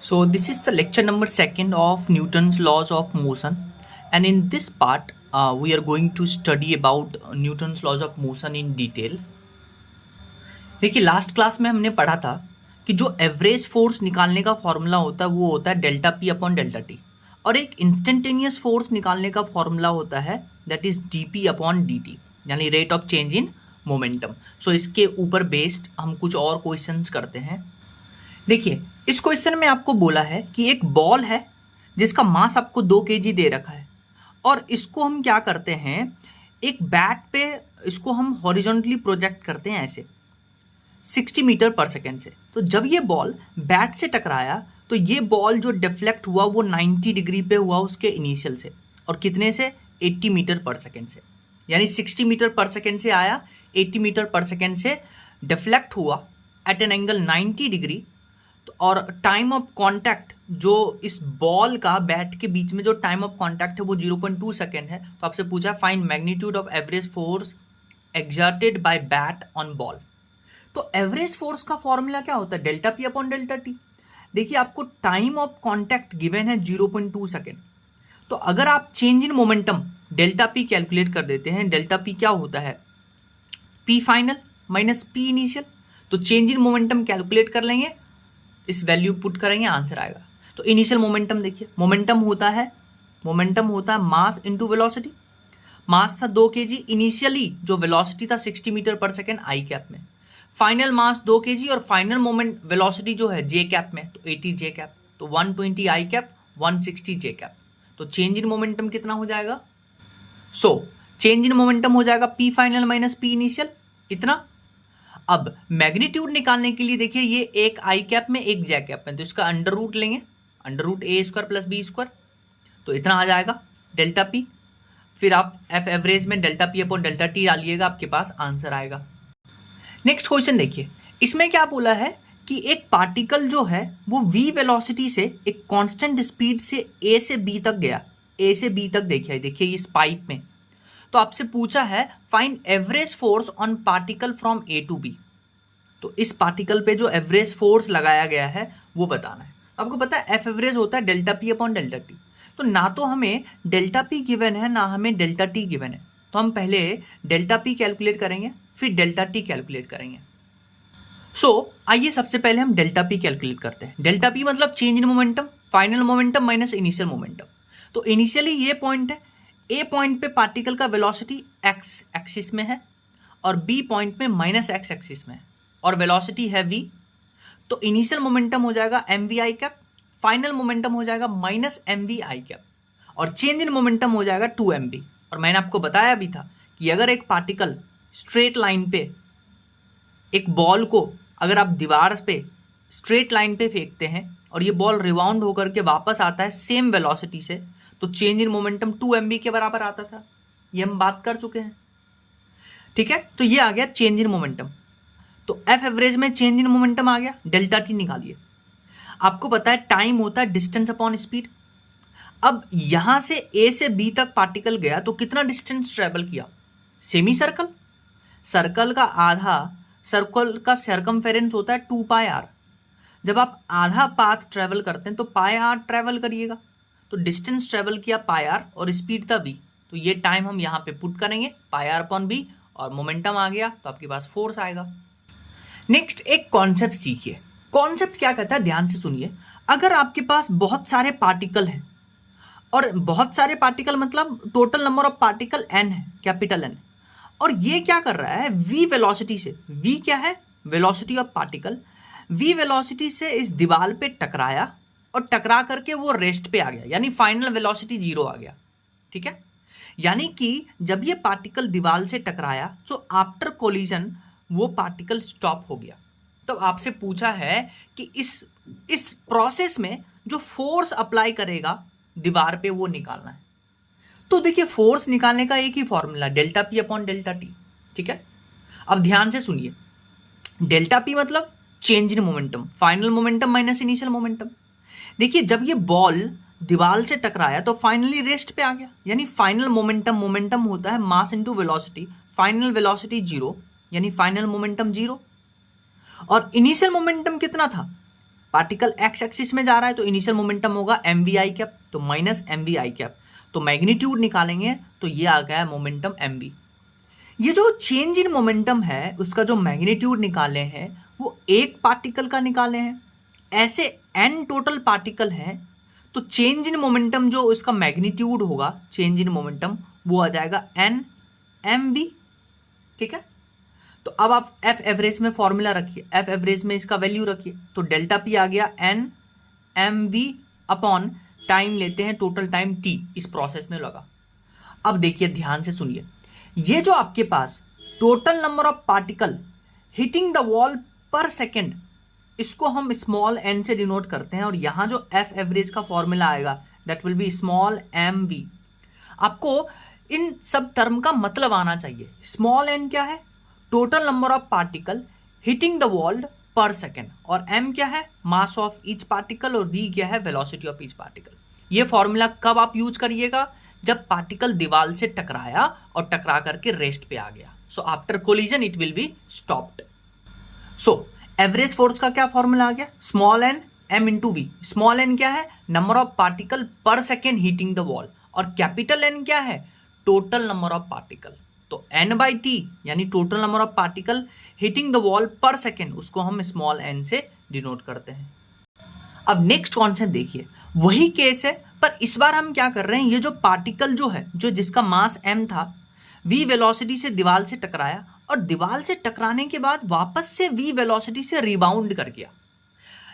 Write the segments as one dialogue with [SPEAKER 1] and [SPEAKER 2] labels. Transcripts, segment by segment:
[SPEAKER 1] So this is the lecture number second of Newton's laws of motion, and in this part we are going to study about Newton's laws of motion in detail. देखिए last class में हमने पढ़ा था कि जो average force निकालने का formula होता है वो होता है delta P upon delta T, और एक इंस्टेंटेनियस फोर्स निकालने का फॉर्मूला होता है that is D P upon D T, यानी rate of change in momentum. So इसके ऊपर बेस्ड हम कुछ और क्वेश्चंस करते हैं. देखिए इस क्वेश्चन में आपको बोला है कि एक बॉल है जिसका मास आपको 2 kg दे रखा है, और इसको हम क्या करते हैं, एक बैट पे इसको हम हॉरिजॉन्टली प्रोजेक्ट करते हैं ऐसे 60 मीटर पर सेकेंड से. तो जब ये बॉल बैट से टकराया तो ये बॉल जो डिफ्लेक्ट हुआ वो 90 डिग्री पे हुआ उसके इनिशियल से, और कितने से 80 मीटर पर सेकेंड से, यानी 60 मीटर पर सेकेंड से आया, 80 मीटर पर सेकेंड से डिफ्लेक्ट हुआ एट एन एंगल 90 डिग्री. और टाइम ऑफ कांटेक्ट जो इस बॉल का बैट के बीच में जो टाइम ऑफ कांटेक्ट है वो 0.2 सेकेंड है. तो आपसे पूछा find magnitude of average force exerted by bat on ball. तो एवरेज फोर्स का फॉर्मूला क्या होता है, delta P upon delta T. देखिए आपको टाइम ऑफ कांटेक्ट गिवन है 0.2 सेकेंड. तो अगर आप change in momentum delta P calculate कर देते हैं, डेल्टा पी क्या होता है, P final minus P initial. तो चेंज इन मोमेंटम कैलकुलेट कर लेंगे, इस वैल्यू पुट करेंगे, आंसर आएगा. तो इनिशियल मोमेंटम देखिए, मोमेंटम होता है मास इनटू वेलोसिटी. मास था 2 kg, इनिशियली जो वेलोसिटी था 60 मीटर पर सेकेंड आई कैप में. फाइनल मास 2 kg और फाइनल मोमेंट वेलोसिटी जो है जे कैप में, तो 80 जे कैप. तो 120 आई कैप, 160 जे कैप. तो चेंज इन मोमेंटम कितना हो जाएगा, चेंज इन मोमेंटम हो जाएगा P final minus P initial, इतना. अब मैग्नीट्यूड निकालने के लिए देखिए ये एक आई कैप में एक जे कैप में, तो इसका अंडर रूट लेंगे, अंडर रूट ए स्क्वायर प्लस बी स्क्वायर, तो इतना आ जाएगा डेल्टा पी. फिर आप एफ एवरेज में delta P upon delta T डालिएगा, आपके पास आंसर आएगा. नेक्स्ट क्वेश्चन देखिए, इसमें क्या बोला है कि एक पार्टिकल जो है वो v वेलोसिटी से एक कांस्टेंट स्पीड से a से b तक गया, a से b तक. देखिए इस पाइप में. तो आपसे पूछा है find average force on particle from A to B. तो इस पार्टिकल पे जो एवरेज फोर्स लगाया गया है वो बताना है. आपको पता है एफ एवरेज होता है delta P upon delta T. तो ना तो हमें डेल्टा पी गिवन है ना हमें डेल्टा टी गिवन है. तो हम पहले डेल्टा पी कैलकुलेट करेंगे, फिर डेल्टा टी कैलकुलेट करेंगे. आइए सबसे पहले हम डेल्टा पी कैलकुलेट करते हैं. डेल्टा पी मतलब change in momentum, final momentum minus initial momentum. तो इनिशियली ये पॉइंट है, ए पॉइंट पे पार्टिकल का वेलोसिटी एक्स एक्सिस में है और बी पॉइंट में माइनस एक्स एक्सिस में है, और वेलोसिटी है v. तो इनिशियल मोमेंटम हो जाएगा M V I cap, final momentum हो जाएगा minus M V I cap, और चेंज इन मोमेंटम हो जाएगा 2mv. और मैंने आपको बताया भी था कि अगर एक पार्टिकल स्ट्रेट लाइन पे, एक बॉल को अगर आप दीवार पे स्ट्रेट लाइन पे फेंकते हैं और ये बॉल रिबाउंड होकर के वापस आता है सेम वेलोसिटी से, तो चेंज इन मोमेंटम 2mv के बराबर आता था. ये हम बात कर चुके हैं, ठीक है. तो ये आ गया चेंज इन मोमेंटम. तो एफ एवरेज में चेंज इन मोमेंटम आ गया, डेल्टा टी निकालिए. आपको पता है टाइम होता है डिस्टेंस अपॉन स्पीड. अब यहां से ए से बी तक पार्टिकल गया तो कितना डिस्टेंस ट्रेवल किया, सेमी सर्कल, सर्कल का आधा, सर्कल का सर्कमफेरेंस होता है 2 पाई आर. जब आप आधा पाथ ट्रेवल करते हैं तो पाई आर ट्रेवल करिएगा. तो डिस्टेंस ट्रेवल किया पाई आर और स्पीड था v. तो ये टाइम हम यहाँ पे पुट करेंगे, पाई आर अपॉन v, और मोमेंटम आ गया तो आपके पास फोर्स आएगा. नेक्स्ट एक कॉन्सेप्ट सीखिए. कॉन्सेप्ट क्या कहता है, ध्यान से सुनिए. अगर आपके पास बहुत सारे पार्टिकल हैं, और बहुत सारे पार्टिकल मतलब total number of particle n है, कैपिटल N, और ये क्या कर रहा है v वेलोसिटी से, v क्या है, velocity of particle, v velocity से इस दीवार पे टकराया और टकरा करके वो रेस्ट पे आ गया, यानी फाइनल वेलोसिटी 0 आ गया. ठीक है, यानी कि जब ये पार्टिकल दीवार से टकराया तो आफ्टर कोलिजन वो पार्टिकल स्टॉप हो गया. तो आपसे पूछा है कि इस प्रोसेस में जो फोर्स अप्लाई करेगा दीवार पे वो निकालना है. तो देखिए फोर्स निकालने का एक ही formula, delta P upon delta T. ठीक है, अब ध्यान से सुनिए. डेल्टा पी मतलब change in momentum, final momentum minus initial momentum. देखिए जब ये बॉल दीवार से टकराया तो फाइनली रेस्ट पे आ गया, यानी फाइनल मोमेंटम होता है mass into velocity, final velocity 0, यानी फाइनल मोमेंटम 0. और इनिशियल मोमेंटम कितना था, पार्टिकल एक्स एक्सिस में जा रहा है तो इनिशियल मोमेंटम होगा एम वी आई कैप, तो minus M V I cap, तो मैग्नीट्यूड निकालेंगे तो ये आ गया मोमेंटम एम वी। ये जो चेंज इन मोमेंटम है उसका जो मैग्नीट्यूड निकाले हैं वो एक पार्टिकल का निकाले हैं। ऐसे एन टोटल पार्टिकल हैं तो चेंज इन मोमेंटम जो इसका मैग्नीट्यूड होगा, चेंज इन मोमेंटम, वो आ जाएगा एन एम वी। ठीक है, तो अब आप एफ एवरेज में फॉर्मूला रखिए, एफ एवरेज में इसका वैल्यू रखिए, तो डेल्टा पी आ गया N M V upon time लेते हैं टोटल टाइम टी इस प्रोसेस में लगा। अब देखिए ध्यान से सुनिए, ये जो आपके पास total number of particle hitting the wall per second, इसको हम स्मॉल एन से डिनोट करते हैं, और यहां जो एफ एवरेज का फॉर्मूला आएगा that will be small M V. आपको इन सब टर्म का मतलब आना चाहिए। स्मॉल एन क्या है? Total number of particle hitting the wall per second, और एम क्या है? मास ऑफ ईच पार्टिकल, और वी क्या है? Velocity of each particle. ये फॉर्मूला कब आप यूज करिएगा? जब पार्टिकल दीवार से टकराया और टकरा करके रेस्ट पे आ गया। So after collision it will be stopped. So average force का क्या फॉर्मूला आ गया? Small N M into V. Small N क्या है? Number of particle per second hitting the wall, और कैपिटल एन क्या है? Total number of particle. तो एन बाई टी यानी total number of particle hitting the wall per second, उसको हम small N से डिनोट करते हैं। अब नेक्स्ट कॉन्सेप्ट देखिए, वही केस है पर इस बार हम क्या कर रहे हैं, ये जो पार्टिकल जो है, जो जिसका मास m था, v वेलोसिटी से दीवार से टकराया, और दीवार से टकराने के बाद वापस से v वेलोसिटी से रिबाउंड कर गया।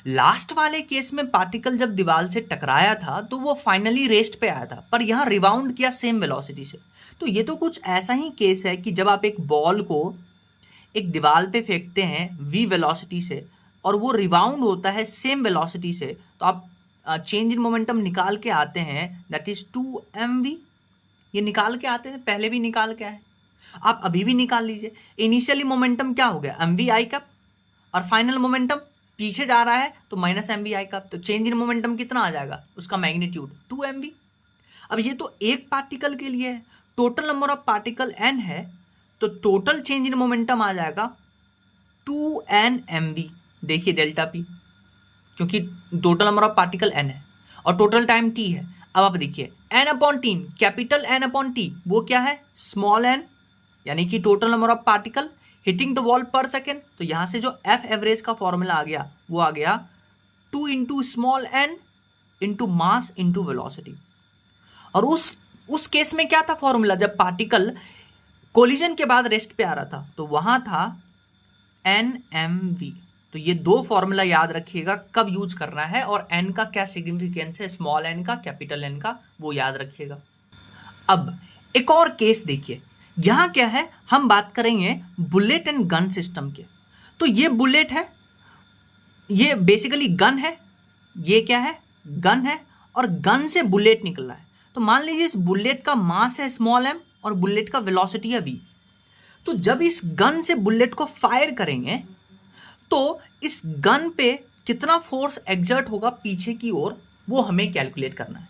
[SPEAKER 1] लास्ट वाले केस में पार्टिकल जब दीवार से टकराया था तो वो फाइनली रेस्ट पे आया था, पर यहां रिबाउंड किया सेम वेलोसिटी से। तो ये तो कुछ ऐसा ही केस है कि जब आप एक बॉल को एक दीवार पे फेंकते हैं v वेलोसिटी से और वो रिबाउंड होता है सेम वेलोसिटी से, तो आप चेंज इन मोमेंटम निकाल के आते हैं दैट इज 2mv। ये निकाल के आते हैं, पहले भी निकाल के आए, आप अभी भी निकाल लीजिए। इनिशियली मोमेंटम क्या हो गया? mv आई कप, और फाइनल मोमेंटम पीछे जा रहा है तो माइनस mv आई कप, तो चेंज इन मोमेंटम कितना आ जाएगा? उसका मैग्नीट्यूड 2mv। अब ये तो एक पार्टिकल के लिए है, total number of particle n है, तो टोटल चेंज इन मोमेंटम आ जाएगा 2nmv। देखिए डेल्टा पी, क्योंकि total number of particle n है और टोटल टाइम t है। अब आप देखिए n upon T, capital n upon T, वो क्या है? स्मॉल n, यानी कि total number of particle hitting the wall per second. तो यहां से जो एफ एवरेज का फॉर्मूला आ गया वो आ गया 2 into small n into mass into velocity. और उस केस में क्या था फॉर्मूला? जब पार्टिकल कोलिजन के बाद रेस्ट पे आ रहा था तो वहां था nmv। तो ये दो फॉर्मूला याद रखिएगा कब यूज करना है, और n का क्या सिग्निफिकेंस है, स्मॉल n का, कैपिटल n का, वो याद रखिएगा। अब एक और केस देखिए, यहां क्या है, हम बात करेंगे बुलेट एंड गन सिस्टम के। तो ये बुलेट है, ये बेसिकली गन है, ये क्या है? गन है, और गन से बुलेट निकल रहा है। तो मान लीजिए इस बुलेट का मास है स्मॉल m और बुलेट का वेलोसिटी है v। तो जब इस गन से बुलेट को फायर करेंगे तो इस गन पे कितना फोर्स एग्जर्ट होगा पीछे की ओर, वो हमें कैलकुलेट करना है।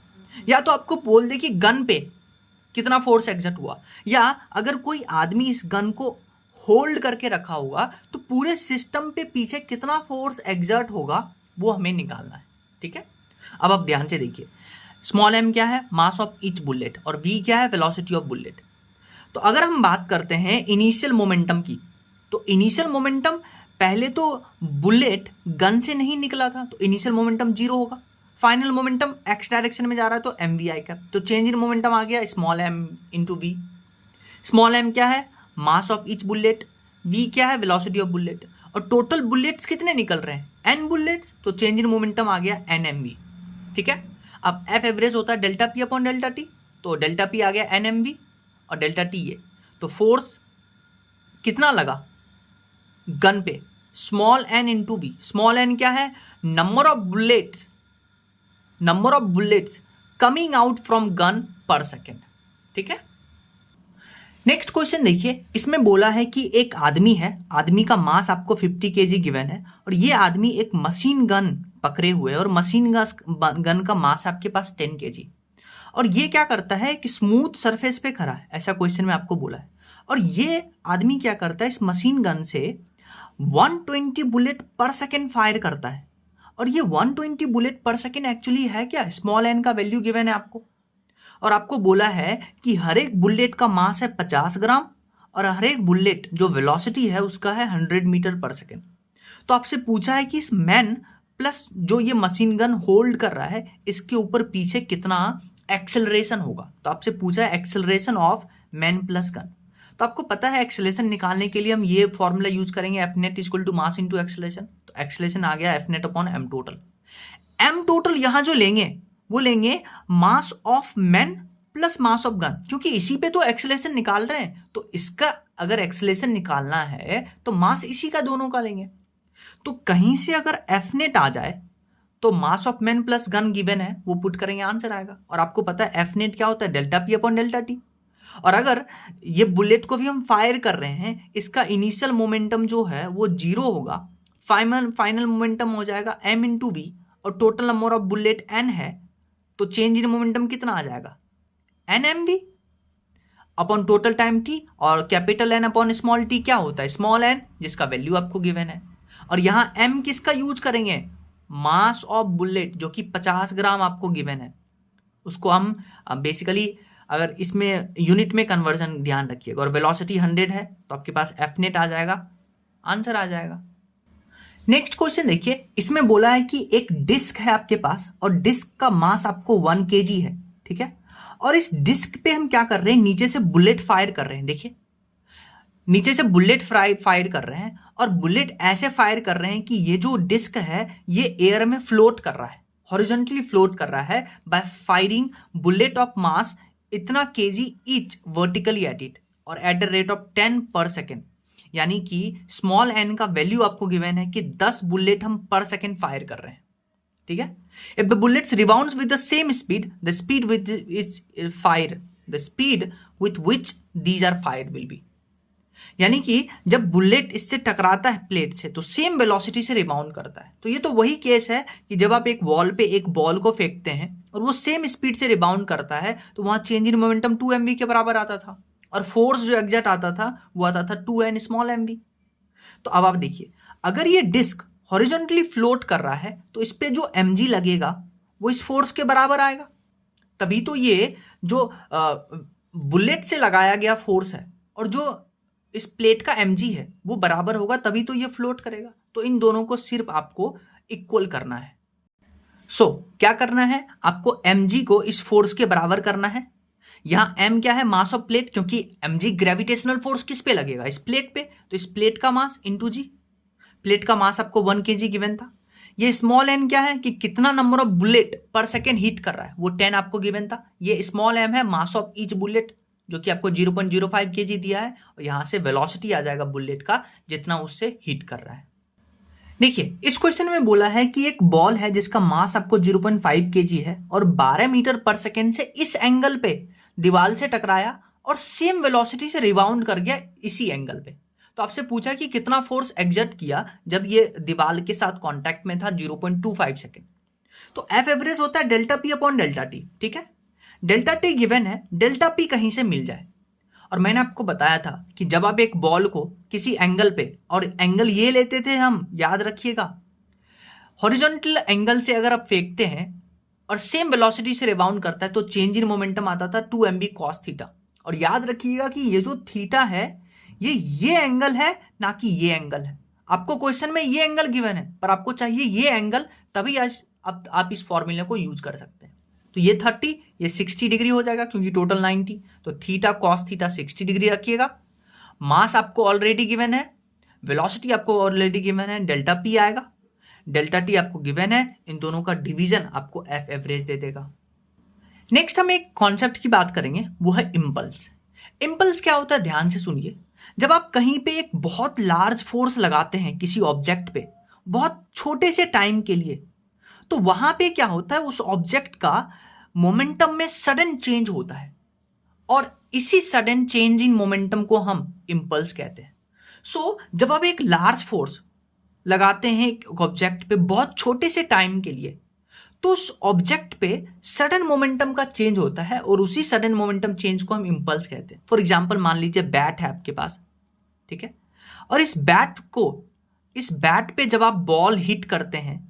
[SPEAKER 1] या तो आपको बोल दे कि गन पे कितना फोर्स एग्जर्ट हुआ, या अगर कोई आदमी इस गन को होल्ड करके रखा होगा तो पूरे सिस्टम पे पीछे कितना फोर्स एग्जर्ट होगा वो हमें निकालना है। ठीक है, अब आप ध्यान से देखिए, स्मॉल m क्या है? मास ऑफ ईच बुलेट, और v क्या है? Velocity of bullet. तो अगर हम बात करते हैं इनिशियल मोमेंटम की, तो इनिशियल मोमेंटम पहले तो बुलेट गन से नहीं निकला था तो इनिशियल मोमेंटम 0 होगा। फाइनल मोमेंटम एक्स डायरेक्शन में जा रहा है तो mv आई कैप, तो चेंज इन मोमेंटम आ गया small m into V. Small m क्या है? Mass of each bullet, v क्या है? वेलोसिटी ऑफ बुलेट, और टोटल बुलेट्स कितने निकल रहे हैं? n बुलेट्स, तो चेंज इन मोमेंटम आ गया nmv। ठीक है, अब एफ एवरेज होता है delta P upon delta T, तो डेल्टा पी आ गया nmv और डेल्टा टी है, तो फोर्स कितना लगा गन पे? Small n into b. Small n क्या है? Number of bullets coming out from gun पर सेकेंड। ठीक है, नेक्स्ट क्वेश्चन देखिए, इसमें बोला है कि एक आदमी है, आदमी का मास आपको 50 kg गिवन है, और ये आदमी एक मशीन गन पकड़े हुए, और मशीन गन का मास आपके पास 10 kg, और ये क्या करता है कि स्मूथ सरफेस पे खड़ा है, ऐसा क्वेश्चन में आपको बोला है। और ये आदमी क्या करता है, इस मशीन गन से 120 बुलेट पर सेकेंड फायर करता है, और ये 120 बुलेट पर सेकेंड एक्चुअली है क्या? स्मॉल एन का वैल्यू गिवन है आपको, और आपको बोला है कि हर एक बुलेट का मास है 50 ग्राम और हर एक बुलेट जो वेलोसिटी है उसका है 100 मीटर पर सेकेंड। तो आपसे पूछा है कि इस मैन प्लस जो ये मशीन गन होल्ड कर रहा है इसके ऊपर पीछे कितना एक्सेलरेशन होगा। तो आपसे पूछा है acceleration of man plus gun. तो आपको पता है एक्सेलरेशन निकालने के लिए हम ये फॉर्मूला यूज करेंगे, F net equal to mass into acceleration. तो एक्सेलरेशन आ गया F net upon M total. M total यहां जो लेंगे वो लेंगे mass of man plus mass of gun, क्योंकि इसी पे तो एक्सेलरेशन निकाल रहे हैं। तो इसका अगर एक्सेलरेशन निकालना है तो मास इसी का दोनों का लेंगे। तो कहीं से अगर एफ नेट आ जाए तो मास of man plus gun given है वो पुट करेंगे, आंसर आएगा। और आपको पता है एफ नेट क्या होता है? Delta P upon delta T. और अगर ये बुलेट को भी हम फायर कर रहे हैं, इसका इनिशियल मोमेंटम जो है वो 0 होगा, फाइनल मोमेंटम हो जाएगा m इंटू वी, और total number of bullet n है, तो चेंज इन मोमेंटम कितना आ जाएगा? n mv upon total time t, और capital N upon small t क्या होता है? स्मॉल n, जिसका वैल्यू आपको गिवन है। और यहां m किसका यूज करेंगे? मास ऑफ बुलेट जो कि 50 ग्राम आपको गिवन है, उसको हम बेसिकली अगर इसमें यूनिट में कन्वर्जन ध्यान रखिएगा, और वेलोसिटी 100 है तो आपके पास एफ नेट आ जाएगा, आंसर आ जाएगा। नेक्स्ट क्वेश्चन देखिए, इसमें बोला है कि एक डिस्क है आपके पास और डिस्क का मास आपको 1 kg है, ठीक है। और इस डिस्क पे हम क्या कर रहे हैं? नीचे से बुलेट फायर कर रहे हैं। देखिए नीचे से बुलेट फायर कर रहे हैं, और बुलेट ऐसे फायर कर रहे हैं कि ये जो डिस्क है ये एयर में फ्लोट कर रहा है, हॉरिजॉन्टली फ्लोट कर रहा है by firing bullet of mass इतना KG each vertically at it, और at the rate of 10 per second. यानी कि स्मॉल एन का वैल्यू आपको गिवन है कि 10 बुलेट हम पर सेकेंड फायर कर रहे हैं, ठीक है। If the bullets rebounds with the same speed, the speed with is fire, the speed with which these are fired will be. यानी कि जब बुलेट इससे टकराता है प्लेट से तो सेम वेलोसिटी से रिबाउंड करता है। तो ये तो वही केस है कि जब आप एक वॉल पे एक बॉल को फेंकते हैं और वो सेम स्पीड से रिबाउंड करता है तो वहां चेंज इन मोमेंटम 2 mv के बराबर आता था, और फोर्स जो एग्जर्ट आता था वो आता था 2n स्मॉल mv। तो अब आप देखिए, अगर ये डिस्क हॉरिजॉन्टली फ्लोट कर रहा है तो इस पे जो mg लगेगा वो इस फोर्स के बराबर आएगा, तभी तो ये जो बुलेट से लगाया गया फोर्स है और जो इस प्लेट का mg है वो बराबर होगा, तभी तो ये फ्लोट करेगा। तो इन दोनों को सिर्फ आपको इक्वल करना है। क्या करना है? आपको mg को इस फोर्स के बराबर करना है। यहां m क्या है? मास ऑफ प्लेट, क्योंकि mg ग्रेविटेशनल फोर्स किस पे लगेगा? इस प्लेट पे। तो इस प्लेट का मास इंटू जी, प्लेट का मास आपको 1 kg गिवन था। ये स्मॉल n क्या है कि कितना नंबर ऑफ बुलेट पर सेकेंड हिट कर रहा है, वो 10 आपको गिवन था। ये स्मॉल m है, मास ऑफ ईच बुलेट, जो कि आपको 0.05 kg दिया है, और यहां से वेलोसिटी आ जाएगा बुलेट का जितना उससे हिट कर रहा है। देखिए इस क्वेश्चन में बोला है कि एक बॉल है जिसका मास आपको 0.5 kg है और 12 मीटर पर सेकेंड से इस एंगल पे दीवार से टकराया और सेम वेलोसिटी से रिबाउंड कर गया इसी एंगल पे। तो आपसे पूछा कि कितना फोर्स एग्जर्ट किया जब ये दीवार के साथ कांटेक्ट में था 0.25 सेकेंड। तो एफ एवरेज होता है delta P upon delta T, ठीक है। डेल्टा टी गिवन है, डेल्टा पी कहीं से मिल जाए। और मैंने आपको बताया था कि जब आप एक बॉल को किसी एंगल पे, और एंगल ये लेते थे हम, याद रखिएगा, हॉरिजॉन्टल एंगल से अगर आप फेंकते हैं और सेम वेलोसिटी से रिबाउंड करता है तो चेंज इन मोमेंटम आता था 2 mv cos थीटा। और याद रखिएगा कि ये जो थीटा है ये एंगल है, ना कि ये एंगल है। आपको क्वेश्चन में ये एंगल गिवन है पर आपको चाहिए ये एंगल, तभी आज आप इस फॉर्मूले को यूज कर सकते हैं। तो ये 30, ये 60 डिग्री हो जाएगा क्योंकि टोटल 90। तो थीटा कॉस थीटा 60 डिग्री रखिएगा। मास आपको ऑलरेडी गिवन है, वेलोसिटी आपको ऑलरेडी गिवन है, डेल्टा पी आएगा, डेल्टा टी आपको गिवन है, इन दोनों का डिवीजन आपको एफ एवरेज दे देगा। नेक्स्ट हम एक कॉन्सेप्ट की बात करेंगे, वो है इंपल्स। इंपल्स क्या होता है? ध्यान से सुनिए। जब आप कहीं पे एक बहुत लार्ज फोर्स लगाते हैं किसी ऑब्जेक्ट पे बहुत छोटे से टाइम के लिए, तो वहां पे क्या होता है, उस ऑब्जेक्ट का मोमेंटम में सडन चेंज होता है, और इसी सडन चेंज इन मोमेंटम को हम इंपल्स कहते हैं। जब आप एक लार्ज फोर्स लगाते हैं एक ऑब्जेक्ट पे बहुत छोटे से टाइम के लिए, तो उस ऑब्जेक्ट पे सडन मोमेंटम का चेंज होता है, और उसी सडन मोमेंटम चेंज को हम इंपल्स कहते हैं। फॉर एग्जांपल मान लीजिए बैट है आपके पास, ठीक है, और इस बैट पे जब आप बॉल हिट करते हैं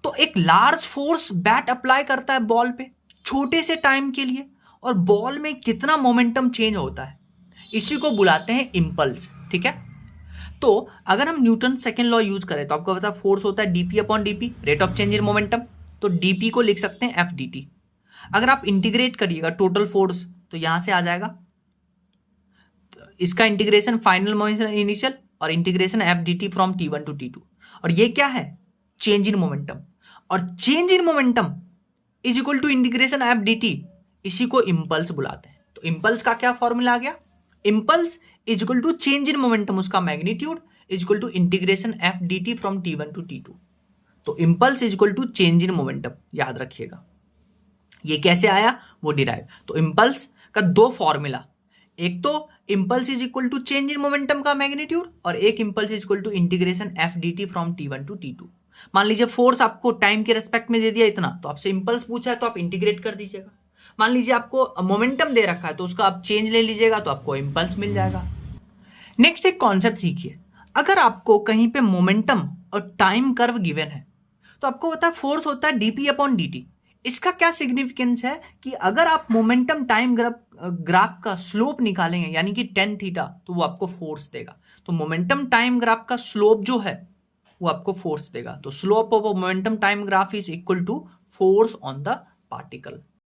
[SPEAKER 1] तो एक लार्ज फोर्स बैट अप्लाई करता है बॉल पे छोटे से टाइम के लिए, और बॉल में कितना मोमेंटम चेंज होता है, इसी को बुलाते हैं इम्पल्स। ठीक है, तो अगर हम न्यूटन सेकेंड लॉ यूज करें तो आपको पता फोर्स होता है DP upon DP, rate of change in momentum, तो डीपी को लिख सकते हैं एफ डी टी। अगर आप इंटीग्रेट करिएगा टोटल फोर्स तो यहां से आ जाएगा, तो इसका इंटीग्रेशन फाइनल मोमेंटम इनिशियल और integration F D T from T one to T two, और ये क्या है, चेंज इन मोमेंटम, और change in momentum is equal to integration F D t, इसी को इंपल्स बुलाते हैं। तो इंपल्स का क्या फॉर्मूला आ गया, impulse is equal to change in momentum, उसका magnitude is equal to integration F D T from T one to T two. तो impulse is equal to change in momentum, याद रखिएगा। ये कैसे आया वो डिराइव, तो इंपल्स का दो फॉर्मूला, एक तो impulse is equal to change in momentum का मैग्नीट्यूड, और एक impulse is equal to integration F D T from T one to T two. मान लीजिए फोर्स आपको टाइम के रेस्पेक्ट में दे दिया इतना, तो आपसे इंपल्स पूछा है तो आप इंटीग्रेट कर दीजिएगा। मान लीजिए आपको मोमेंटम दे रखा है तो उसका आप चेंज ले लीजिएगा तो आपको इंपल्स मिल जाएगा। नेक्स्ट एक कॉन्सेप्ट सीखिए, अगर आपको कहीं पे मोमेंटम और टाइम कर्व गिवन है तो आपको पता है फोर्स होता है डीपी अपॉन डी। इसका क्या सिग्निफिकेंस है कि अगर आप मोमेंटम टाइम ग्राफ का स्लोप निकालेंगे यानी कि टेन थीटा, तो वो आपको फोर्स देगा। तो मोमेंटम टाइम ग्राफ का स्लोप जो है वो आपको फोर्स देगा। तो slope of momentum time graph is equal to force on the particle.